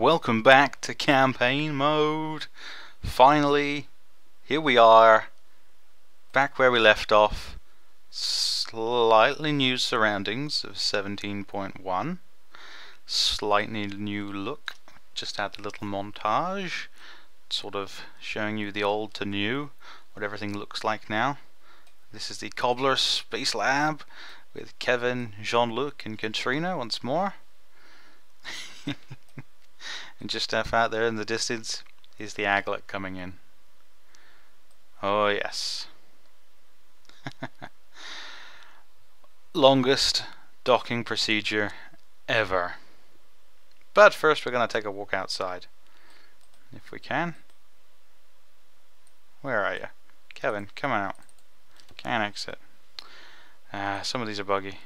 Welcome back to campaign mode. Finally, here we are, back where we left off. Slightly new surroundings of 17.1. Slightly new look. Just add a little montage, sort of showing you the old to new, what everything looks like now. This is the Cobbler Space Lab with Kevin, Jean-Luc and Katrina once more. And just off out there in the distance is the aglet coming in. Oh yes. Longest docking procedure ever. But first we're going to take a walk outside, if we can. Where are you? Kevin, come out. Can't exit. Some of these are buggy.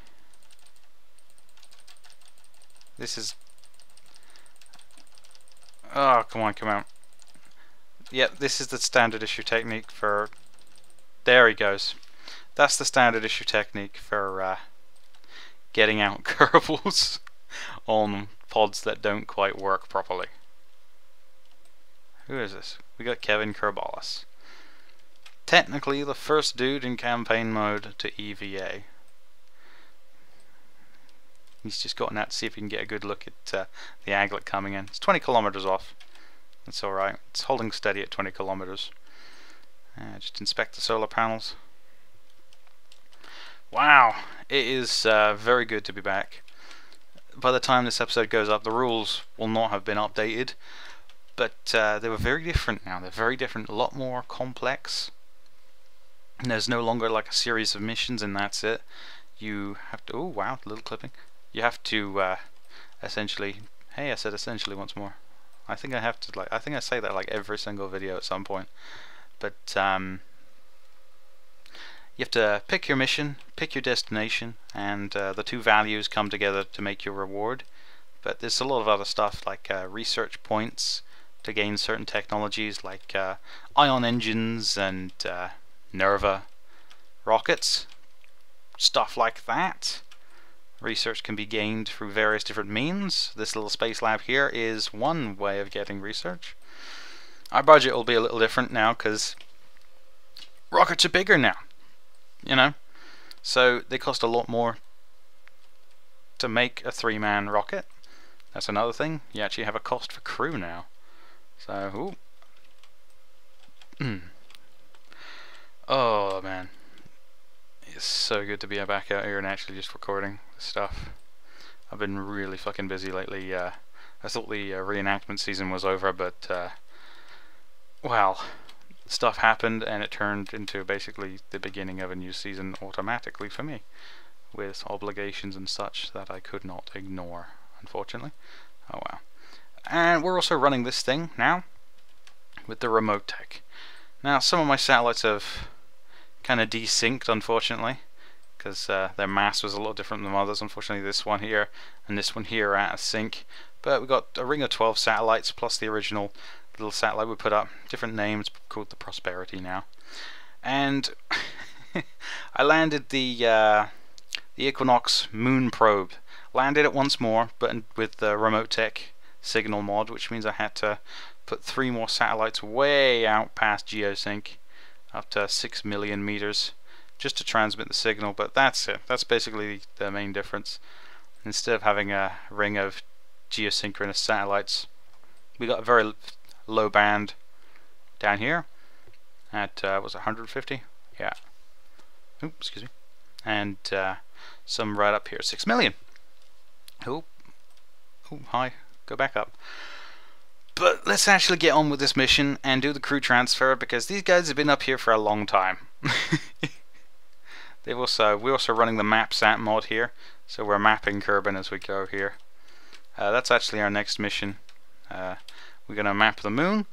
This is... Oh, come on, come out. Yep, this is the standard issue technique for... There he goes. That's the standard issue technique for getting out Kerbals on pods that don't quite work properly. Who is this? We got Kevin Kerbal. Technically the first dude in campaign mode to EVA. He's just gotten out to see if he can get a good look at the aglet coming in. It's 20 kilometers off. That's alright. It's holding steady at 20 kilometers. Just inspect the solar panels. Wow, it is very good to be back. By the time this episode goes up, the rules will not have been updated, but they were very different now. They're very different, a lot more complex. And there's no longer like a series of missions and that's it. You have to... Oh wow, little clipping. You have to essentially... Hey, I said essentially once more. I think I have to, like, I think I say that like every single video at some point. But you have to pick your mission, pick your destination, and the two values come together to make your reward. But there's a lot of other stuff like research points to gain certain technologies like ion engines and Nerva rockets, stuff like that. Research can be gained through various different means. This little space lab here is one way of getting research. Our budget will be a little different now because rockets are bigger now, you know, so they cost a lot more to make a 3-man rocket. That's another thing. You actually have a cost for crew now. So, oh man, it's so good to be back out here and actually just recording this stuff. I've been really fucking busy lately. I thought the reenactment season was over, but well, stuff happened and it turned into basically the beginning of a new season automatically for me, with obligations and such that I could not ignore, unfortunately. Oh well. And we're also running this thing now with the remote tech. Now some of my satellites have kind of desynced, unfortunately, because their mass was a lot different than others. Unfortunately, this one here and this one here are out of sync. But we got a ring of 12 satellites plus the original little satellite we put up. Different names, called the Prosperity now. And I landed the Equinox moon probe. Landed it once more, but with the remote tech signal mod, which means I had to put 3 more satellites way out past geosync, up to 6 million meters, just to transmit the signal. But that's it. That's basically the main difference. Instead of having a ring of geosynchronous satellites, we got a very low band down here at was it 150? Yeah. Oops, excuse me. And some right up here, 6 million. Oh, hi. Go back up. But let's actually get on with this mission and do the crew transfer, because these guys have been up here for a long time. We're also running the MapSat mod here, so we're mapping Kerbal as we go here. That's actually our next mission. We're going to map the moon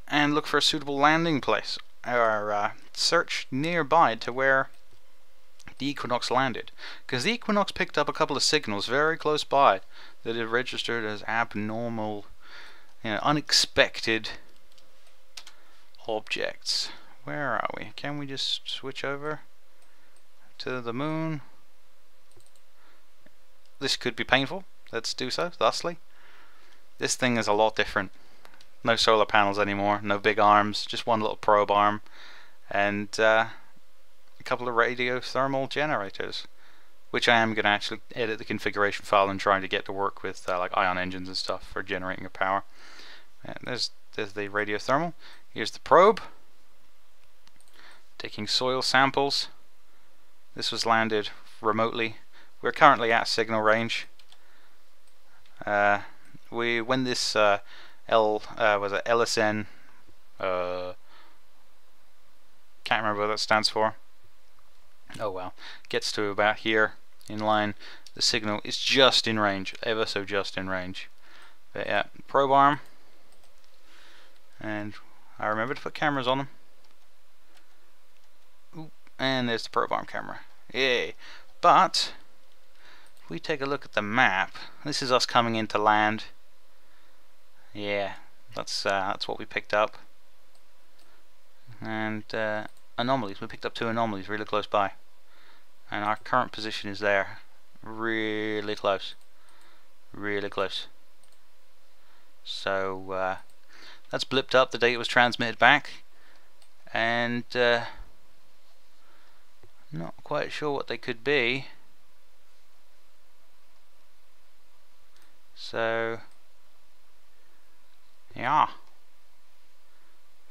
and look for a suitable landing place, or search nearby to where the Equinox landed, because the Equinox picked up a couple of signals very close by that it registered as abnormal, you know, unexpected objects. Where are we? Can we just switch over to the moon? This could be painful. Let's do so, thusly. This thing is a lot different. No solar panels anymore, no big arms, just one little probe arm, and a couple of radiothermal generators, which I am going to actually edit the configuration file and trying to get to work with like ion engines and stuff for generating your power. And there's the radiothermal. Here's the probe, taking soil samples. This was landed remotely. We're currently at signal range. When this was it LSN, can't remember what that stands for. Oh well, gets to about here in line. The signal is just in range, ever so just in range. But yeah, probe arm, and I remember to put cameras on them. Ooh, and there's the probe arm camera. Yay! But if we take a look at the map, this is us coming into land. Yeah, that's what we picked up. And anomalies, we picked up 2 anomalies really close by. And our current position is there. Really close. Really close. So that's blipped up the day it was transmitted back. And not quite sure what they could be. So yeah,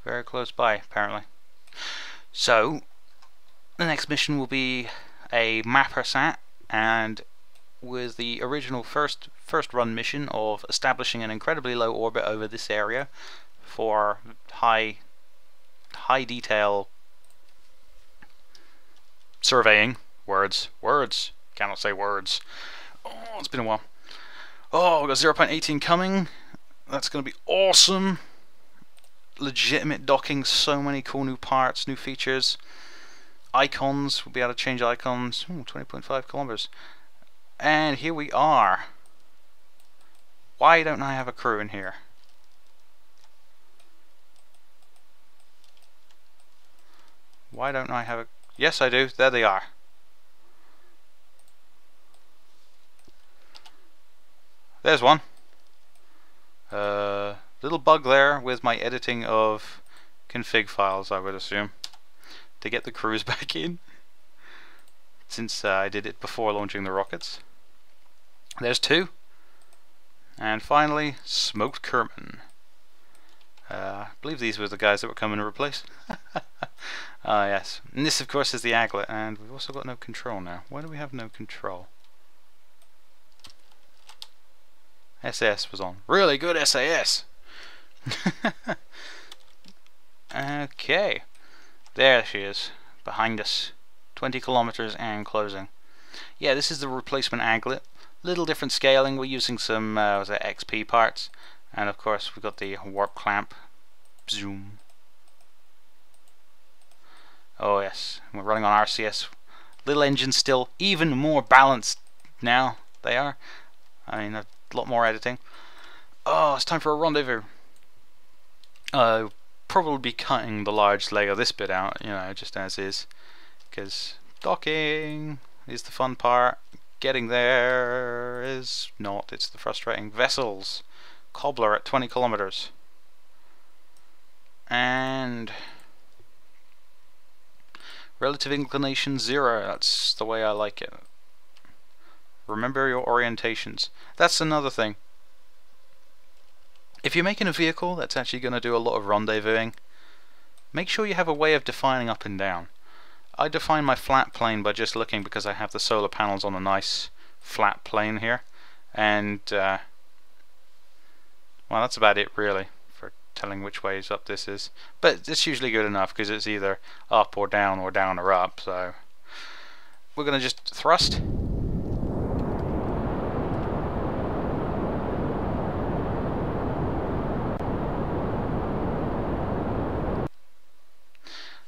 very close by apparently. So the next mission will be a mapper sat, and with the original first run mission of establishing an incredibly low orbit over this area for high detail surveying. Words cannot say words. Oh, it's been a while. Oh, we've got 0.18 coming. That's going to be awesome. Legitimate docking, so many cool new parts, new features. Icons, we'll be able to change icons. 20.5 kilometers. And here we are. Why don't I have a crew in here? Why don't I have a... Yes, I do. There they are. There's one. Little bug there with my editing of config files, I would assume, to get the crews back in, since I did it before launching the rockets. There's 2. And finally, Smoked Kerman. I believe these were the guys that were coming to replace. Yes. And this, of course, is the aglet, and we've also got no control now. Why do we have no control? SAS was on. Really good SAS! Okay. There she is. Behind us. 20 kilometers and closing. Yeah, this is the replacement aglet. Little different scaling. We're using some was it XP parts. And of course we've got the warp clamp. Zoom. Oh yes. We're running on RCS. Little engines still even more balanced now. They are. I mean, a lot more editing. Oh, it's time for a rendezvous. Probably be cutting the large leg of this bit out, you know, just as is, because docking is the fun part. Getting there is not. It's the frustrating. Vessels. Cobbler at 20 kilometers. And relative inclination 0. That's the way I like it. Remember your orientations. That's another thing. If you're making a vehicle that's actually going to do a lot of rendezvousing, make sure you have a way of defining up and down. I define my flat plane by just looking, because I have the solar panels on a nice flat plane here, and well, that's about it really for telling which ways up this is. But it's usually good enough because it's either up or down or up. So we're going to just thrust.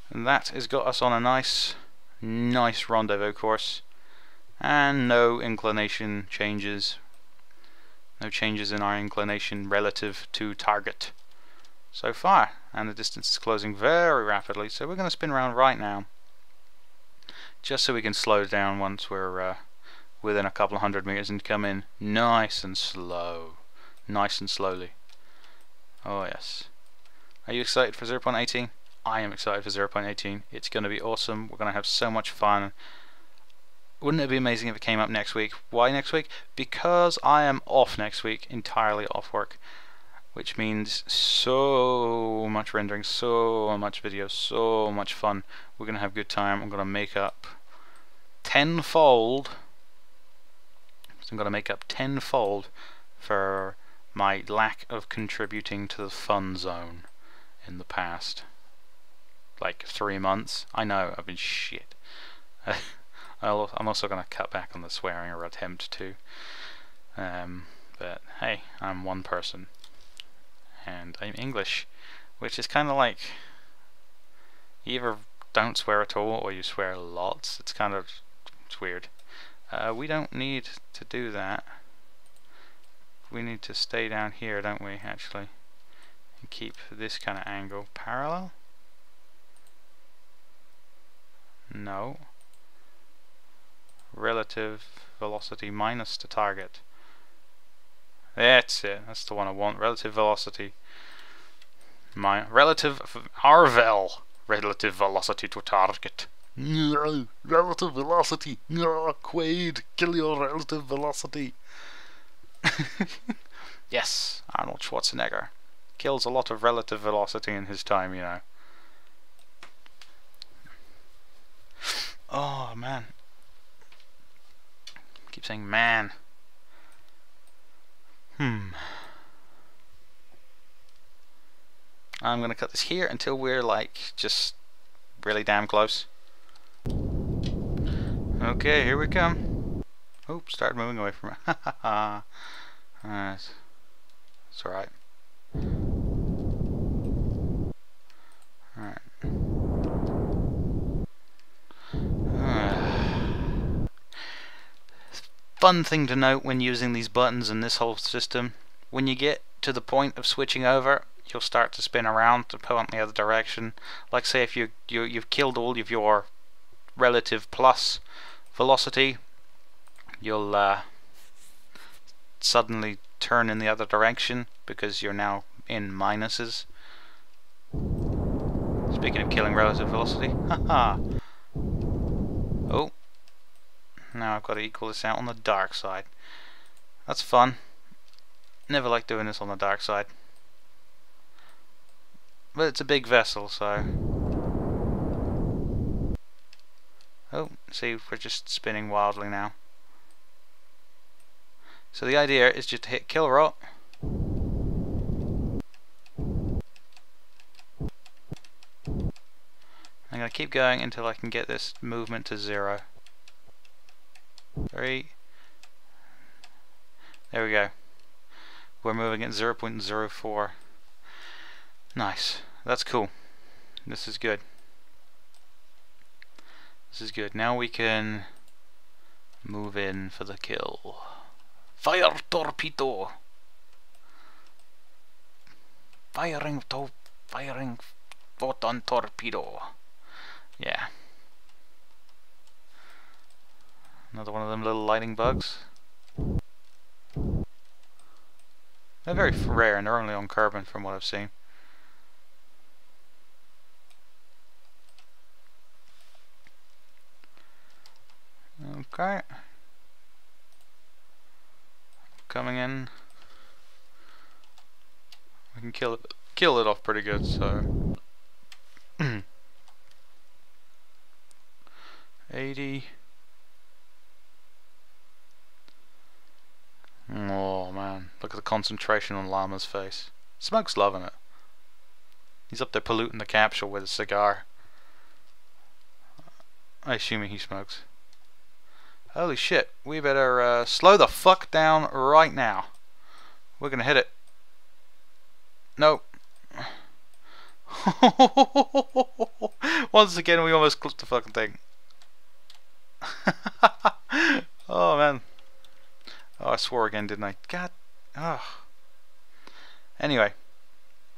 And that has got us on a nice rendezvous course, and no inclination changes, no changes in our inclination relative to target so far, and the distance is closing very rapidly. So we're going to spin around right now, just so we can slow down once we're within a couple of 100 meters, and come in nice and slow, nice and slowly. Oh yes. Are you excited for 0.18? I am excited for 0.18. It's going to be awesome. We're going to have so much fun. Wouldn't it be amazing if it came up next week? Why next week? Because I am off next week, entirely off work. Which means so much rendering, so much video, so much fun. We're going to have a good time. I'm going to make up tenfold. So I'm going to make up tenfold for my lack of contributing to the fun zone in the past. Like 3 months. I know, I've been shit. I'm also going to cut back on the swearing, or attempt to. But hey, I'm one person. And I'm English, which is kind of like, you either don't swear at all or you swear lots. It's weird. We don't need to do that. We need to stay down here, don't we, actually, and keep this kind of angle parallel. No. Relative velocity minus the target. That's it. That's the one I want. Relative velocity. Relative velocity to target. No, relative velocity. No, Quaid, kill your relative velocity. Yes, Arnold Schwarzenegger kills a lot of relative velocity in his time, you know. Oh man. I keep saying man. I'm gonna cut this here until we're like just really damn close. Okay, here we come. Oops, started moving away from it. It's alright. Alright. Fun thing to note when using these buttons in this whole system, when you get to the point of switching over, you'll start to spin around to point in the other direction. Like say if you've killed all of your relative plus velocity, you'll suddenly turn in the other direction because you're now in minuses. Speaking of killing relative velocity, haha. Oh, now I've got to equal this out on the dark side. That's fun. Never like doing this on the dark side. But it's a big vessel, so... Oh, see, we're just spinning wildly now. So the idea is just to hit kill rot. I'm going to keep going until I can get this movement to 0. 3. There we go. We're moving at 0.04. Nice. That's cool. This is good. This is good. Now we can move in for the kill. Fire torpedo! Firing photon torpedo. Yeah. Another one of them little lighting bugs. They're very rare and they're only on Kerbal from what I've seen. Okay. Coming in. We can kill it off pretty good, so 80. Oh man, look at the concentration on Llama's face. Smoke's loving it. He's up there polluting the capsule with a cigar. I assume he smokes. Holy shit, we better slow the fuck down right now. We're gonna hit it. Nope. Once again we almost clipped the fucking thing. Oh man. Oh, I swore again, didn't I? God. Oh. Anyway,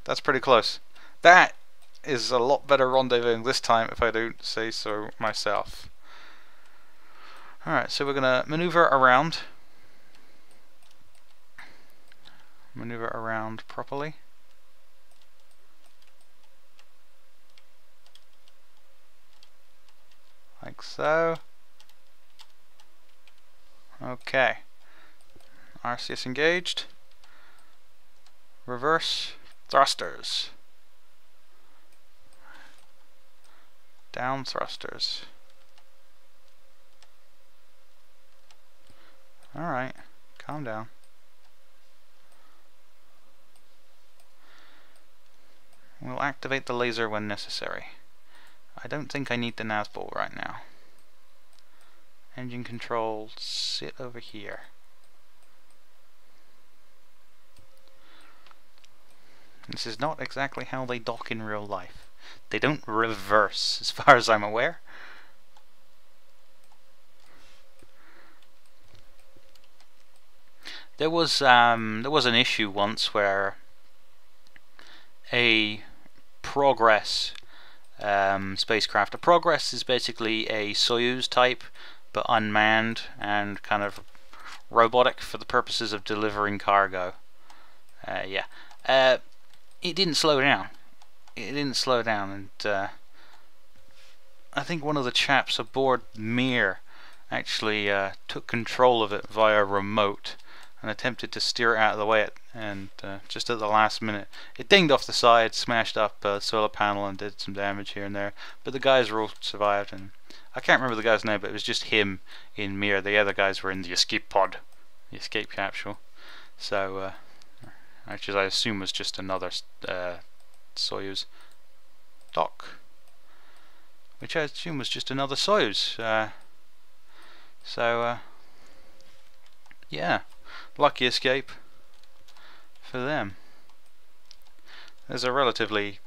that's pretty close. That is a lot better rendezvousing this time, if I don't say so myself. Alright, so we're going to maneuver around. maneuver around properly. Like so. Okay. RCS engaged. Reverse thrusters. Down thrusters. Alright, calm down. We'll activate the laser when necessary. I don't think I need the NASBOL right now. Engine control, sit over here. This is not exactly how they dock in real life. They don't reverse, as far as I'm aware. There was an issue once where a Progress spacecraft. A Progress is basically a Soyuz type, but unmanned and kind of robotic for the purposes of delivering cargo. It didn't slow down. It didn't slow down, and I think one of the chaps aboard Mir actually took control of it via remote and attempted to steer it out of the way, and just at the last minute it dinged off the side, smashed up a solar panel and did some damage here and there, but the guys all survived. And I can't remember the guy's name, but it was just him in Mir. The other guys were in the escape pod, the escape capsule, so which I assume was just another Soyuz dock, which I assume was just another Soyuz. Yeah, lucky escape for them. There's a relatively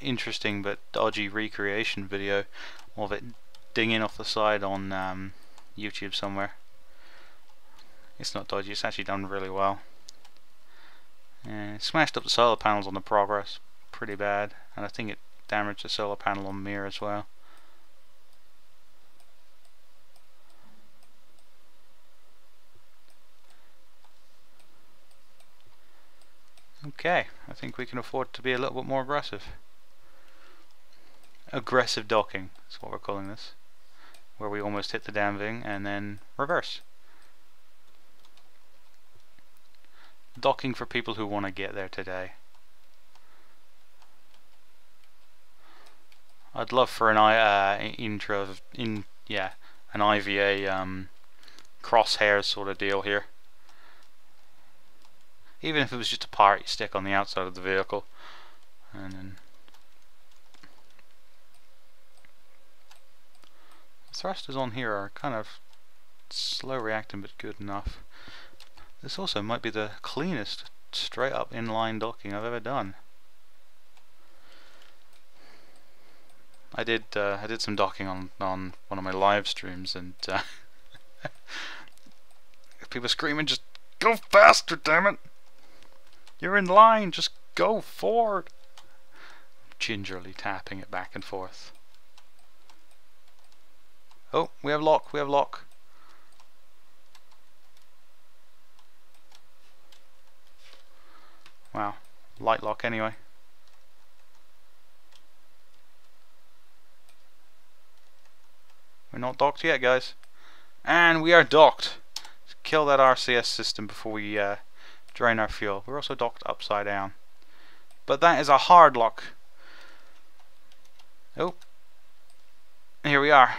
interesting but dodgy recreation video of it dinging off the side on YouTube somewhere. It's not dodgy, it's actually done really well. It smashed up the solar panels on the Progress pretty bad, and I think it damaged the solar panel on Mir as well. Okay, I think we can afford to be a little bit more aggressive. Aggressive docking is what we're calling this, where we almost hit the damn thing and then reverse. Docking for people who want to get there today. I'd love for an an IVA crosshairs sort of deal here. Even if it was just a part you stick on the outside of the vehicle, and then the thrusters on here are kind of slow reacting but good enough. This also might be the cleanest straight up inline docking I've ever done. I did some docking on one of my live streams, and people screaming, "Just go faster, damn it! You're in line, just go forward!" Gingerly tapping it back and forth. Oh, we have lock, we have lock. Wow, light lock anyway. We're not docked yet, guys. And we are docked. Let's kill that RCS system before we drain our fuel. We're also docked upside down. But that is a hard lock. Oh. Here we are.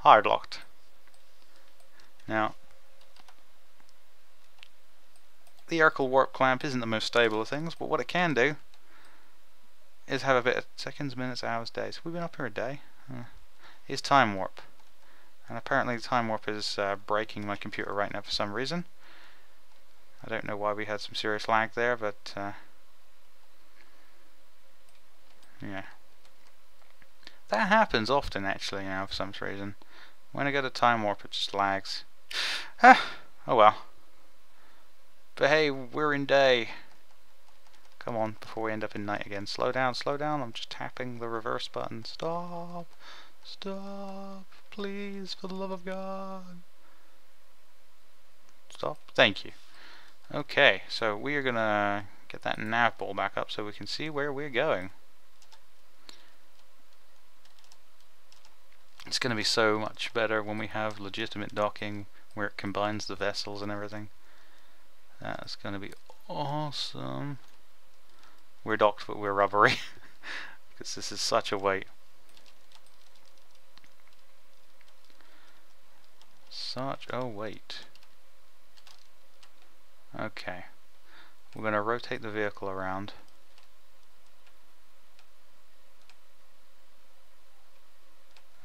Hard locked. Now, the Urkel warp clamp isn't the most stable of things, but what it can do is have a bit of seconds, minutes, hours, days. We've been up here a day. Is time warp, and apparently the time warp is breaking my computer right now for some reason. I don't know why we had some serious lag there, but yeah, that happens often actually now for some reason. When I go to time warp, it just lags. Oh well. But hey, we're in day. Come on, before we end up in night again. Slow down, slow down. I'm just tapping the reverse button. Stop. Stop. Please, for the love of God. Stop. Thank you. Okay, so we are gonna get that nav ball back up so we can see where we're going. It's gonna be so much better when we have legitimate docking where it combines the vessels and everything. That's gonna be awesome. We're docked, but we're rubbery because this is such a weight. Such a weight. Okay, we're going to rotate the vehicle around.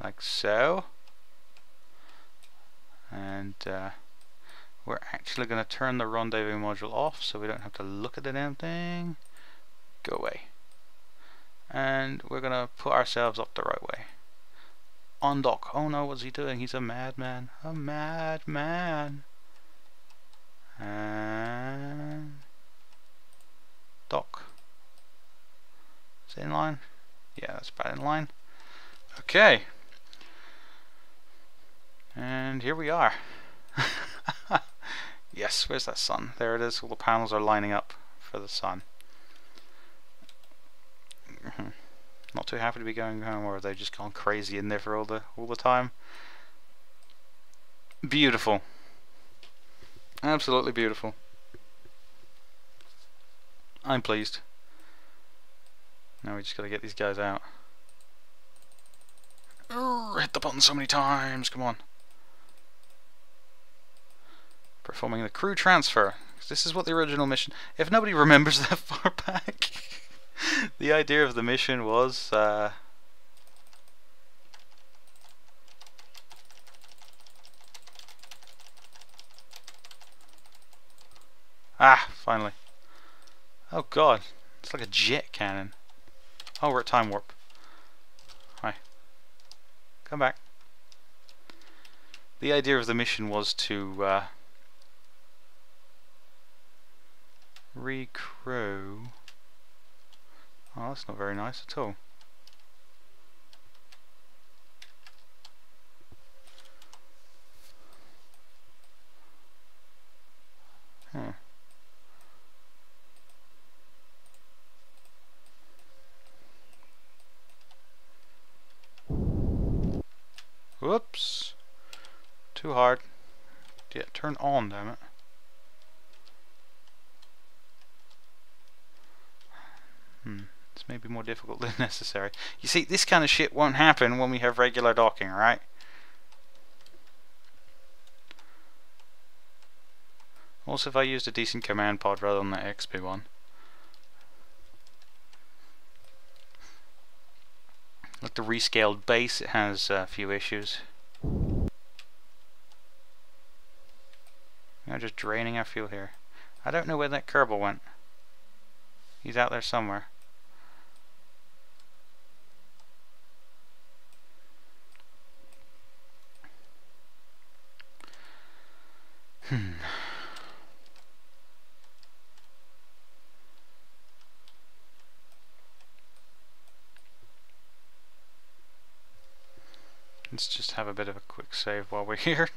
Like so. And we're actually going to turn the rendezvous module off so we don't have to look at the damn thing. Go away. And we're going to put ourselves up the right way. Undock. Oh no, what's he doing? He's a madman. A madman. And dock. Is it in line? Yeah, that's about in line. Okay. And here we are. Yes, where's that sun? There it is. All the panels are lining up for the sun. Not too happy to be going home, or have they just gone crazy in there for all the time? Beautiful. Absolutely beautiful. I'm pleased. Now we just gotta get these guys out. Hit the button so many times, come on. Performing the crew transfer. This is what the original mission... If nobody remembers that far back, the idea of the mission was... finally. Oh god, it's like a jet cannon. Oh, we're at time warp. Hi. Come back. The idea of the mission was to recrew. Oh, that's not very nice at all. Whoops. Too hard. Yeah, turn on, damn it. It's maybe more difficult than necessary. You see, this kind of shit won't happen when we have regular docking, right? Also, if I used a decent command pod rather than the Ep1. Like the rescaled base, it has a few issues. We're just draining our fuel here. I don't know where that Kerbal went. He's out there somewhere. Let's just have a bit of a quick save while we're here.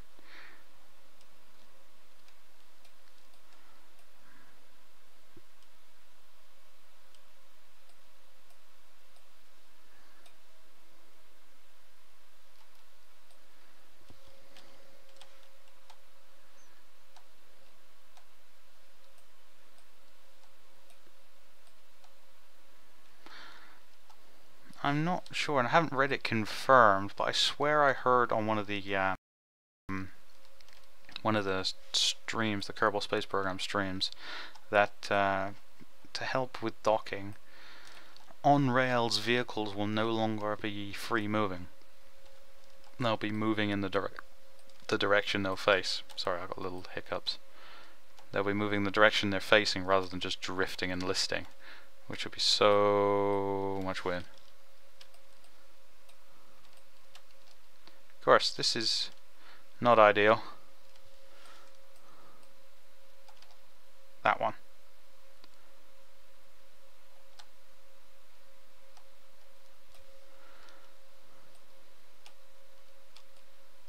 I'm not sure, and I haven't read it confirmed, but I swear I heard on one of the streams, the Kerbal Space Program streams, that to help with docking, on-rails vehicles will no longer be free moving. They'll be moving in the direction they'll face. Sorry, I got little hiccups. They'll be moving the direction they're facing rather than just drifting and listing, which would be so much win. Of course, this is not ideal. That one.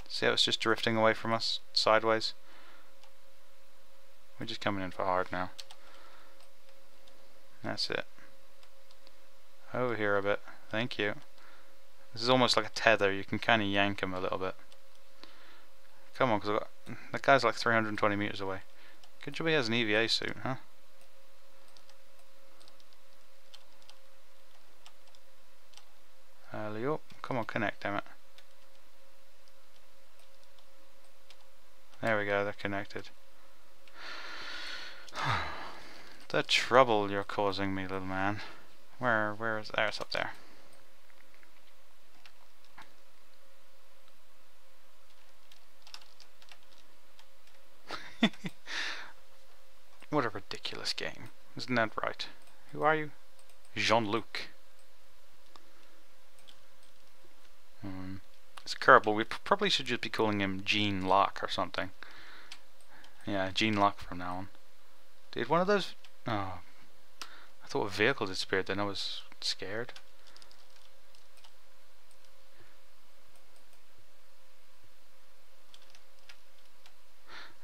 See how it's just drifting away from us sideways? We're just coming in for hard now. That's it. Over here a bit. Thank you. This is almost like a tether. You can kind of yank him a little bit. Come on, because that guy's like 320 meters away. Good job he has an EVA suit, huh? Leo, come on, connect, damn it. There we go, they're connected. The trouble you're causing me, little man. Where is there? It's up there. What a ridiculous game. Isn't that right? Who are you? Jean-Luc. It's Kerbal. We probably should just be calling him Gene Locke or something. Yeah, Gene Locke from now on. Did one of those... Oh. I thought a vehicle disappeared then. I was scared.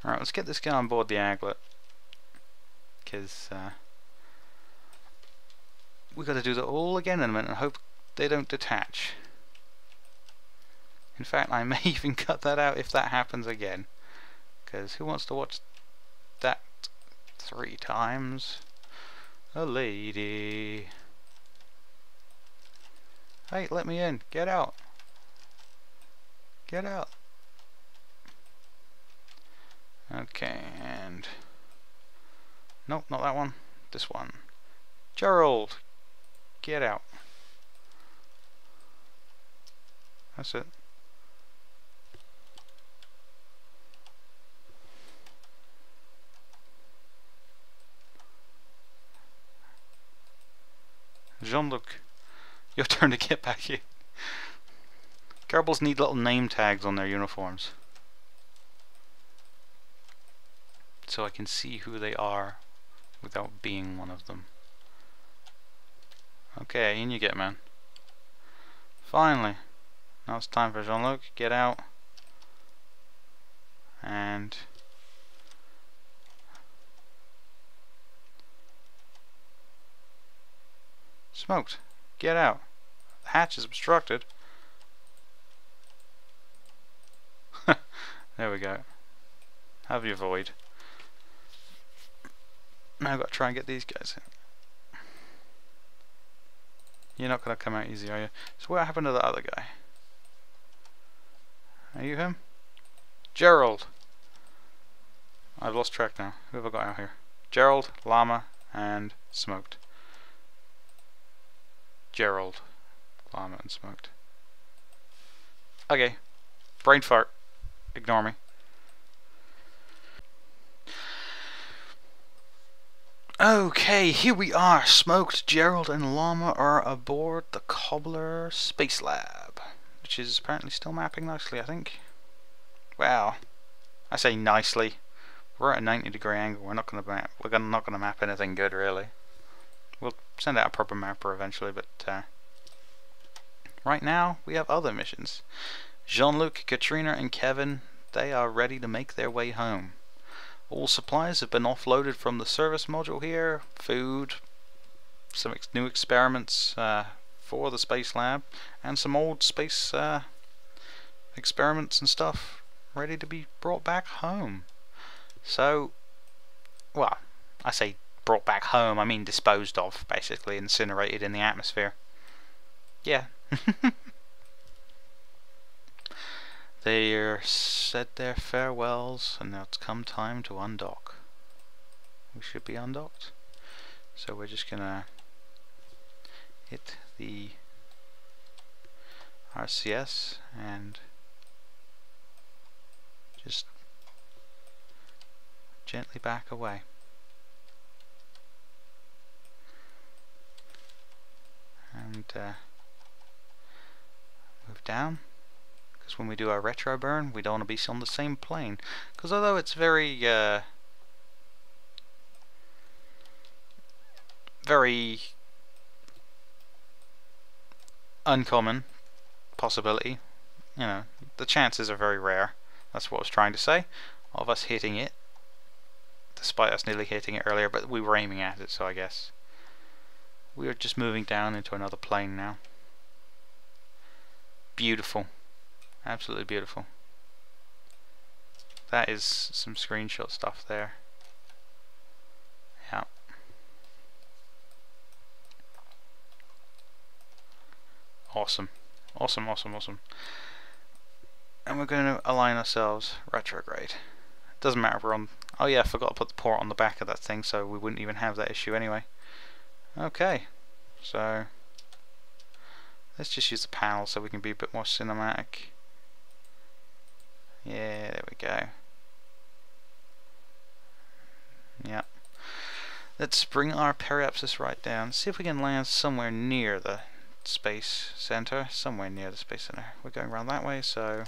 Alright, let's get this guy on board the Aglet. Because we got to do that all again in a minute and hope they don't detach. In fact, I may even cut that out if that happens again. Because who wants to watch that 3 times? A lady. Hey, let me in. Get out. Get out. Okay, and... Nope, not that one. This one. Gerald! Get out. That's it. Jean-Luc, your turn to get back in. Kerbals need little name tags on their uniforms, so I can see who they are without being one of them. Okay, in you get, man. Finally. Now it's time for Jean-Luc. Get out. And... Smoked. Get out. The hatch is obstructed. There we go. Have your void. Now I've got to try and get these guys in. You're not going to come out easy, are you? So what happened to the other guy? Are you him? Gerald! I've lost track now. Who have I got out here? Gerald, Llama, and Smoked. Gerald, Llama, and Smoked. Okay. Brain fart. Ignore me. Okay, here we are. Smoked, Gerald, and Llama are aboard the Cobbler Space Lab, which is apparently still mapping nicely, I think. Well, I say nicely. We're at a 90-degree angle. We're not going to map. We're not going to map anything good, really. We'll send out a proper mapper eventually, but right now we have other missions. Jean-Luc, Katrina, and Kevin, they are ready to make their way home. All supplies have been offloaded from the service module here. Food, some new experiments for the space lab, and some old space experiments and stuff ready to be brought back home. So, well, I say brought back home, I mean disposed of, basically incinerated in the atmosphere. Yeah. They said their farewells, and now it's come time to undock. We should be undocked. So we're just gonna hit the RCS and just gently back away. And move down. Because when we do our retro burn, we don't want to be on the same plane. Because although it's very very uncommon possibility, you know, the chances are very rare. That's what I was trying to say, of us hitting it despite us nearly hitting it earlier, but we were aiming at it, so I guess. We are just moving down into another plane now. Beautiful. Absolutely beautiful. That is some screenshot stuff there. Yeah. Awesome. Awesome, awesome, awesome. And we're going to align ourselves retrograde. Doesn't matter if we're on... Oh yeah, I forgot to put the port on the back of that thing, so we wouldn't even have that issue anyway. Okay, so let's just use the panel so we can be a bit more cinematic. Yeah, there we go. Yeah. Let's bring our periapsis right down. See if we can land somewhere near the space center. Somewhere near the space center. We're going around that way, so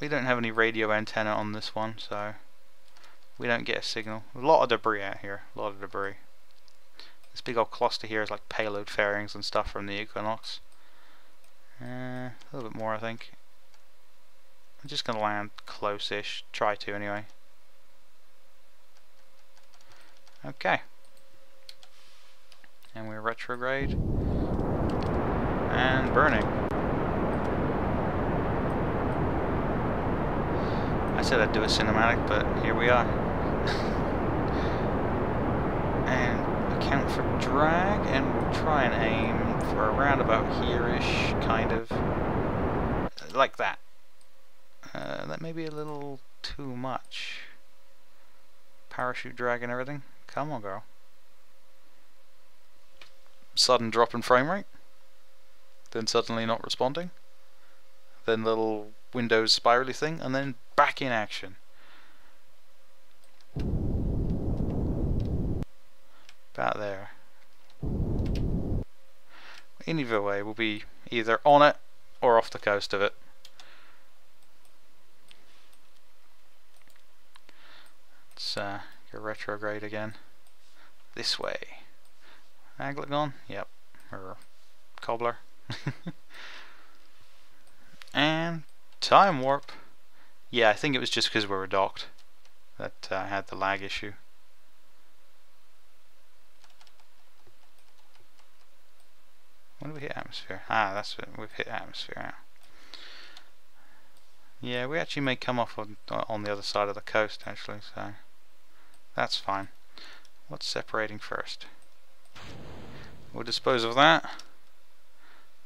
we don't have any radio antenna on this one, so we don't get a signal. A lot of debris out here. A lot of debris. This big old cluster here is like payload fairings and stuff from the Equinox. A little bit more, I think. I'm just going to land close-ish. Try to, anyway. Okay. And we're retrograde. And burning. I said I'd do a cinematic, but here we are. And account for drag, and we'll try and aim for around about here-ish, kind of. Like that. That may be a little too much. Parachute drag and everything. Come on, girl. Sudden drop in frame rate. Then suddenly not responding. Then little Windows spirally thing, and then back in action. About there. In either way, we'll be either on it or off the coast of it. Let's go retrograde again. This way. Aglagon? Yep. Or cobbler. And time warp. Yeah, I think it was just because we were docked that I had the lag issue. When do we hit atmosphere? Ah, that's it. We've hit atmosphere now. Yeah, we actually may come off on the other side of the coast actually, so that's fine. What's separating first? We'll dispose of that.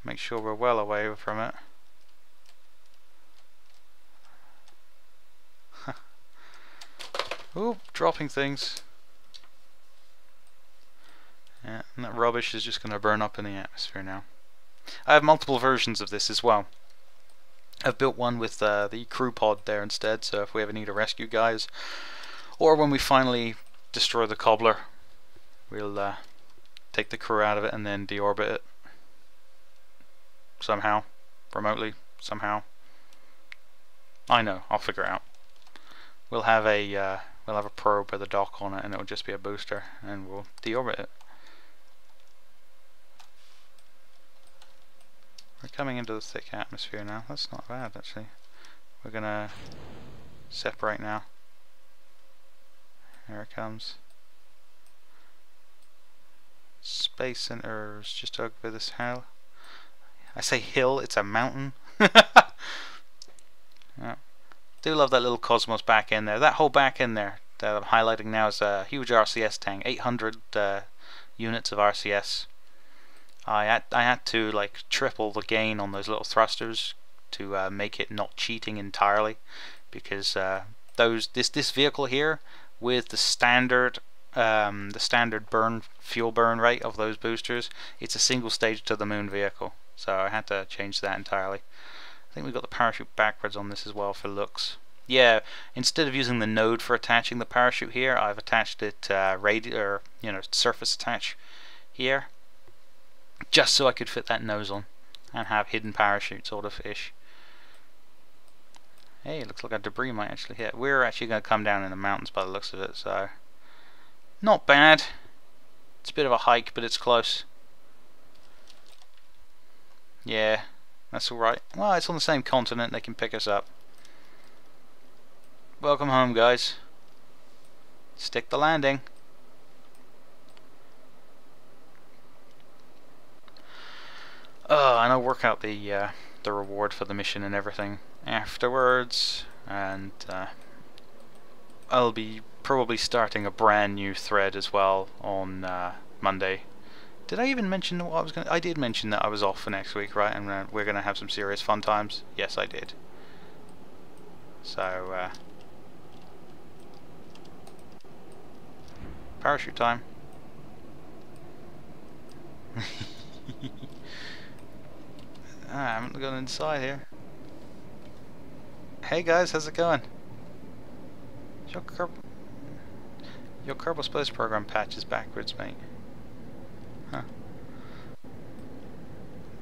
Make sure we're well away from it. Oop, dropping things. Yeah, and that rubbish is just going to burn up in the atmosphere now. I have multiple versions of this as well. I've built one with the crew pod there instead, so if we ever need to rescue guys, or when we finally destroy the cobbler, we'll take the crew out of it and then deorbit it somehow, remotely, somehow. I know, I'll figure it out. We'll have a probe with a dock on it, and it'll just be a booster, and we'll deorbit it. We're coming into the thick atmosphere now. That's not bad, actually. We're gonna separate now. Here it comes. Space Center is just over this hill. I say hill, it's a mountain. Yeah. Do love that little cosmos back in there. That whole back in there that I'm highlighting now is a huge RCS tank. 800 units of RCS. I had to like triple the gain on those little thrusters to make it not cheating entirely, because this vehicle here with the standard fuel burn rate of those boosters, it's a single stage to the moon vehicle, so I had to change that entirely. I think we got the parachute backwards on this as well for looks. Yeah, instead of using the node for attaching the parachute here, I've attached it surface attach here, just so I could fit that nose on and have hidden parachute sort of ish. Hey, it looks like a debris might actually hit. We're actually going to come down in the mountains by the looks of it, so not bad. It's a bit of a hike, but it's close. Yeah, that's alright. Well, it's on the same continent, they can pick us up. Welcome home, guys. Stick the landing. And I'll work out the reward for the mission and everything afterwards, and I'll be probably starting a brand new thread as well on Monday. Did I even mention what I was going to... I did mention that I was off for next week, right? And we're going to have some serious fun times. Yes, I did. So, parachute time. I haven't gone inside here. Hey guys, how's it going? Your Kerbal Space Program patch is backwards, mate. Huh.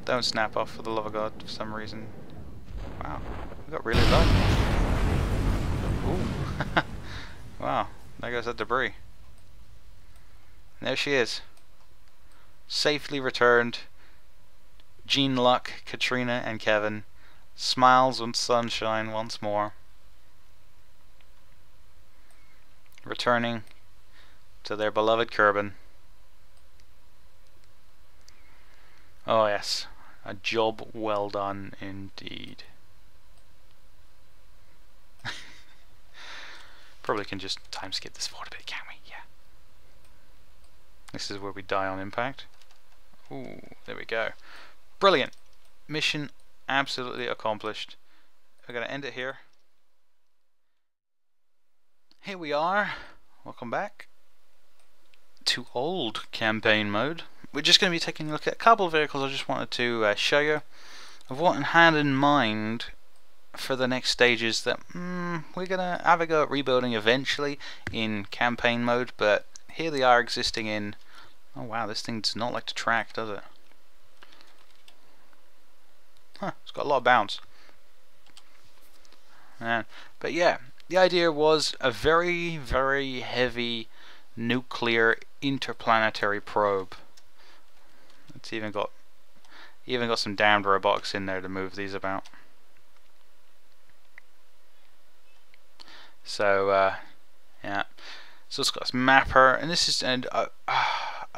Don't snap off for the love of God for some reason. Wow, we got really low. Ooh. Wow, there goes that debris. There she is. Safely returned. Jean Luck, Katrina and Kevin. Smiles and sunshine once more. Returning to their beloved Kerbin. Oh yes, a job well done indeed. Probably can just time skip this forward a bit, can't we? Yeah. This is where we die on impact. Ooh, there we go. Brilliant. Mission absolutely accomplished. We're going to end it here. Here we are. Welcome back to old campaign mode. We're just going to be taking a look at a couple of vehicles I just wanted to show you of what I had in mind for the next stages that we're going to have a go at rebuilding eventually in campaign mode, but here they are existing in... Oh wow, this thing does not like to track, does it? Huh, it's got a lot of bounce. But yeah, the idea was a very, very heavy nuclear interplanetary probe. It's even got some damned robotics in there to move these about. So yeah, so it's got this mapper, and this is, and I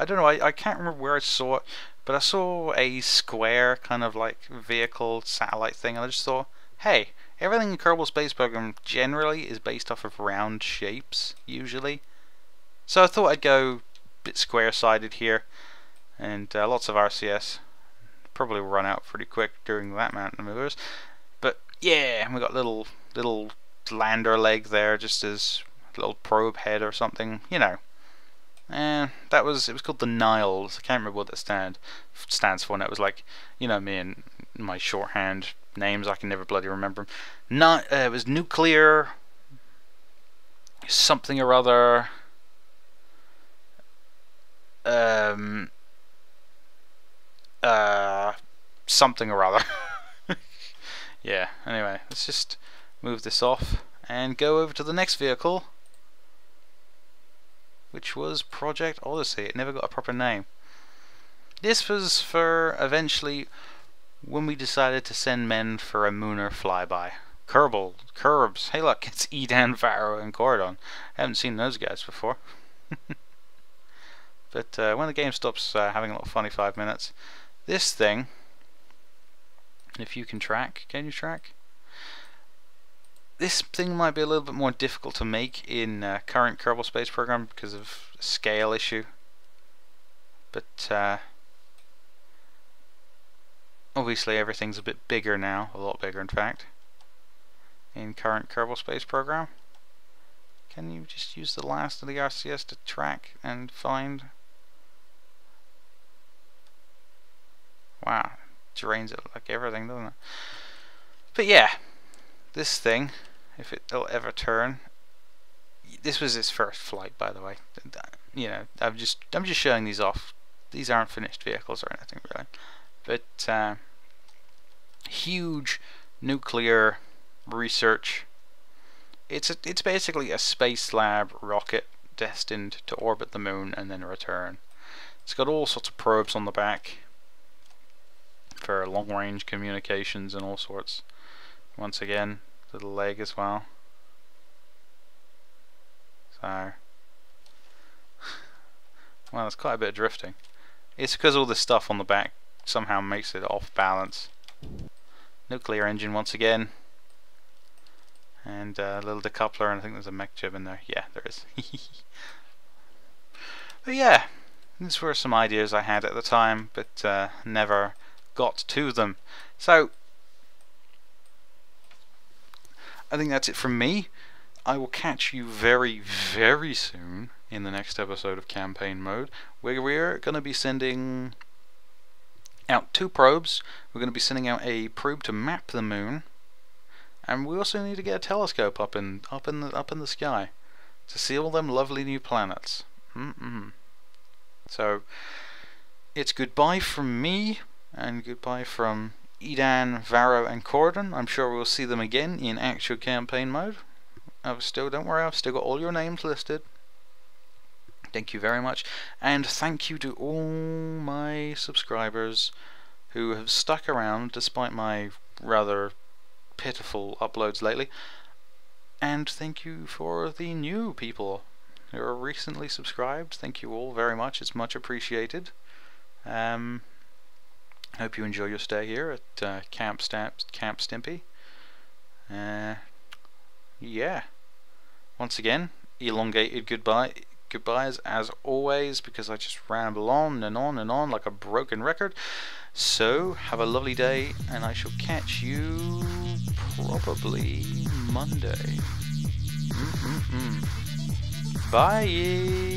don't know, I can't remember where I saw it, but I saw a square kind of like vehicle satellite thing, and I just thought, hey, everything in Kerbal Space Program generally is based off of round shapes usually, so I thought I'd go a bit square-sided here, and lots of RCS. Probably will run out pretty quick during that amount of maneuvers, but yeah, we got little lander leg there, just as a little probe head or something, you know. And it was called the Niles. I can't remember what that stands for. And it was like, you know, me and my shorthand names, I can never bloody remember them. It was nuclear something or other. Something or other. Yeah, anyway, let's just move this off and go over to the next vehicle, which was Project Odyssey. It never got a proper name. This was for eventually when we decided to send men for a Mooner flyby. Kerbs. Hey look, it's Edan, Varro and Cordon. I haven't seen those guys before. But when the game stops having a little funny 5 minutes, this thing, if you can track, can you track? This thing might be a little bit more difficult to make in current Kerbal Space Program because of a scale issue. But obviously everything's a bit bigger now, a lot bigger in fact, in current Kerbal Space Program. Can you just use the last of the RCS to track and find? Wow, drains it like everything, doesn't it? But yeah, this thing, if it'll ever turn, this was its first flight, by the way. You know, I'm just showing these off. These aren't finished vehicles or anything really, but huge nuclear research. It's basically a space lab rocket destined to orbit the moon and then return. It's got all sorts of probes on the back for long-range communications and all sorts. Once again, little leg as well. So, well, there's quite a bit of drifting. It's because all this stuff on the back somehow makes it off balance. Nuclear engine once again. And a little decoupler, and I think there's a mech jib in there. Yeah, there is. But yeah, these were some ideas I had at the time, but never got to them. So, I think that's it from me. I will catch you very, very soon in the next episode of Campaign Mode, where we're going to be sending out 2 probes. We're going to be sending out a probe to map the moon, and we also need to get a telescope up in the sky to see all them lovely new planets. So it's goodbye from me, and goodbye from Edan, Varro, and Corden. I'm sure we'll see them again in actual campaign mode. Don't worry, I've still got all your names listed. Thank you very much, and thank you to all my subscribers who have stuck around despite my rather pitiful uploads lately. And thank you for the new people who are recently subscribed. Thank you all very much, it's much appreciated. Hope you enjoy your stay here at Camp Stimpy. Yeah. Once again, elongated goodbyes as always, because I just ramble on and on and on like a broken record. So, have a lovely day, and I shall catch you probably Monday. Bye!